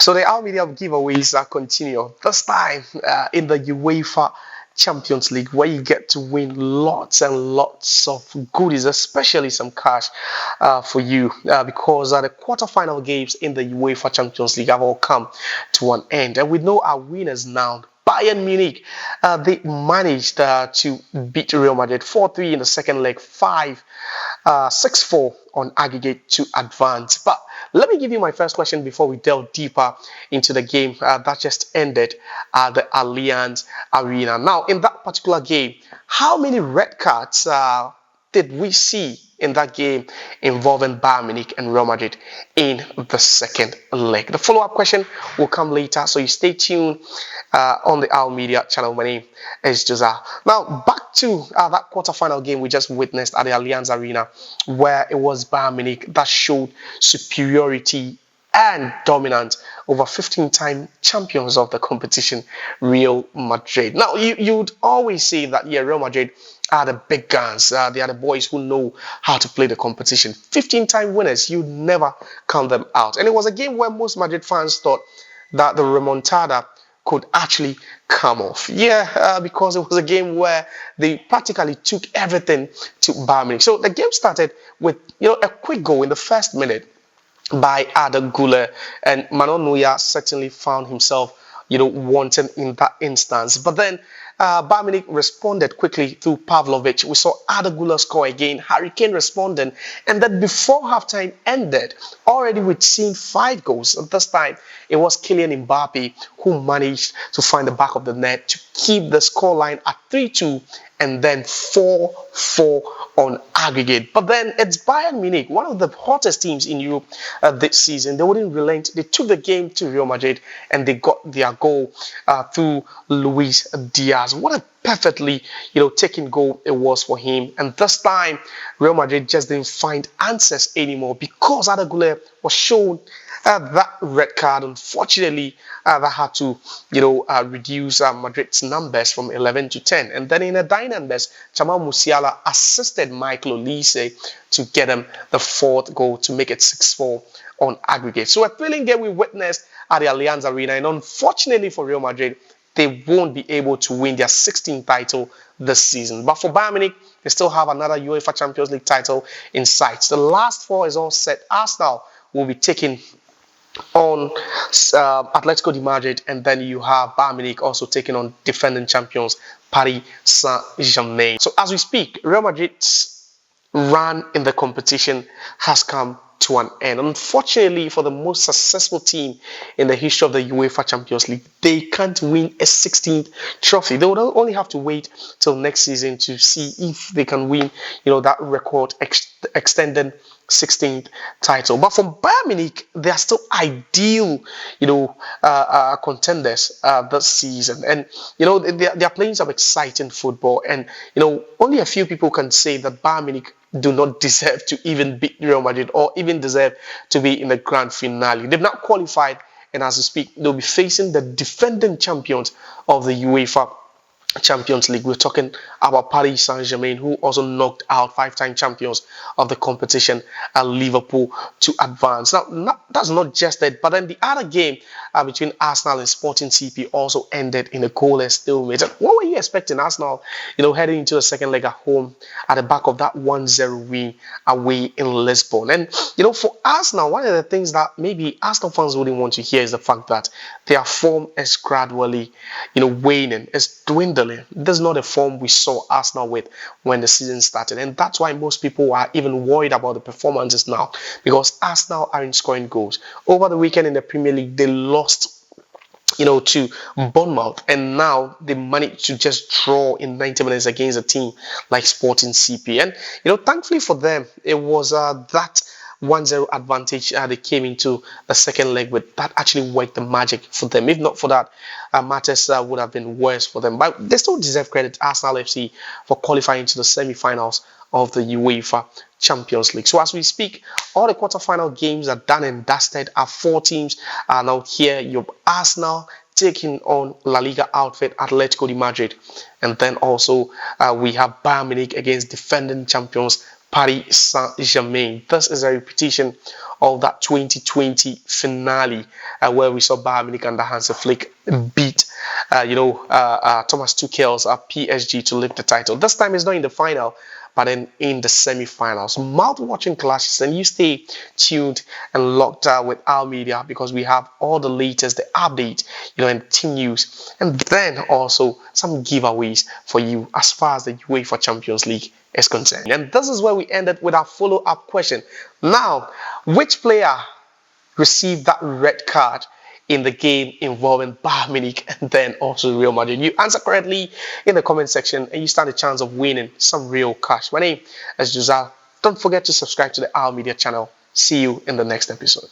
So the Our Media giveaways continue. This time in the UEFA Champions League, where you get to win lots and lots of goodies, especially some cash for you, because the quarterfinal games in the UEFA Champions League have all come to an end, and we know our winners now. Bayern Munich, they managed to beat Real Madrid 4-3 in the second leg, 6-4 on aggregate to advance. But let me give you my first question before we delve deeper into the game that just ended at the Allianz Arena. Now, in that particular game, how many red cards did we see in that game involving Bayern Munich and Real Madrid in the second leg? The follow-up question will come later, so you stay tuned on the Our Media channel. My name is Josiah. Now, back to that quarterfinal game we just witnessed at the Allianz Arena, where it was Bayern Munich that showed superiority and dominant over 15-time champions of the competition, Real Madrid. Now, you'd always say that, yeah, Real Madrid are the big guns. They are the boys who know how to play the competition. 15-time winners, you never count them out. And it was a game where most Madrid fans thought that the remontada could actually come off. Yeah, because it was a game where they practically took everything to Bayern Munich. So the game started with a quick goal in the first minute by Arda Güler, and Manuel Neuer certainly found himself wanting in that instance. But then Bayern Munich responded quickly through Pavlovic. We saw Arda Güler score again, Harry Kane responding, and then before halftime ended, already we'd seen 5 goals. And this time, it was Kylian Mbappe who managed to find the back of the net to keep the scoreline at 3-2 and then 4-4 on aggregate. But then it's Bayern Munich, one of the hottest teams in Europe this season. They wouldn't relent. They took the game to Real Madrid and they got their goal through Luis Diaz. What a perfectly taken goal it was for him. And this time, Real Madrid just didn't find answers anymore because Arda Güler was shown that red card. Unfortunately, that had to reduce Madrid's numbers from 11 to 10. And then in a dying embers, Jamal Musiala assisted Michael Olise to get him the 4th goal to make it 6-4 on aggregate. So a thrilling game we witnessed at the Allianz Arena, and unfortunately for Real Madrid, they won't be able to win their 16th title this season. But for Bayern Munich, they still have another UEFA Champions League title in sight. The last 4 is all set. Arsenal will be taking on Atletico Madrid, and then you have Bayern Munich also taking on defending champions Paris Saint-Germain. So as we speak, Real Madrid's run in the competition has come to an end. Unfortunately, for the most successful team in the history of the UEFA Champions League, they can't win a 16th trophy. They would only have to wait till next season to see if they can win, that record extended 16th title. But for Bayern Munich, they are still ideal, contenders this season. And, they are playing some exciting football. And, only a few people can say that Bayern Munich do not deserve to even beat Real Madrid or even deserve to be in the grand finale. They've not qualified, and as we speak, they'll be facing the defending champions of the UEFA Champions League. We're talking about Paris Saint-Germain, who also knocked out 5-time champions of the competition at Liverpool to advance. Now, that's not just it, but then the other game between Arsenal and Sporting CP also ended in a goalless stalemate. What were you expecting, Arsenal, heading into the second leg at home at the back of that 1-0 win away in Lisbon? And, for Arsenal, one of the things that maybe Arsenal fans wouldn't want to hear is the fact that their form is gradually, waning, it's dwindling. This is not a form we saw Arsenal with when the season started, and that's why most people are even worried about the performances now, because Arsenal aren't scoring goals. Over the weekend in the Premier League, they lost to Bournemouth, and now they managed to just draw in 90 minutes against a team like Sporting CP. And thankfully for them, it was that 1-0 advantage they came into the second leg with that actually worked the magic for them. If not for that, matters would have been worse for them. But they still deserve credit, Arsenal FC, for qualifying to the semi-finals of the UEFA Champions League. So as we speak, all the quarterfinal games are done and dusted. Our 4 teams are now here. Your Arsenal taking on La Liga outfit Atletico Madrid, and then also we have Bayern Munich against defending champions Paris Saint-Germain. This is a repetition of that 2020 finale where we saw Bayern Munich under Hansi Flick beat, Thomas Tuchel's PSG to lift the title. This time it's not in the final, but then in the semi-finals. Mouth-watching clashes, and you stay tuned and locked out with our media because we have all the latest, the update, and team news, and then also some giveaways for you as far as the UEFA Champions League is concerned. And this is where we ended with our follow-up question. Now, which player received that red card in the game involving Bayern Munich and then also Real Madrid? You answer correctly in the comment section and you stand a chance of winning some real cash. My name is Josal. Don't forget to subscribe to the Our Media channel. See you in the next episode.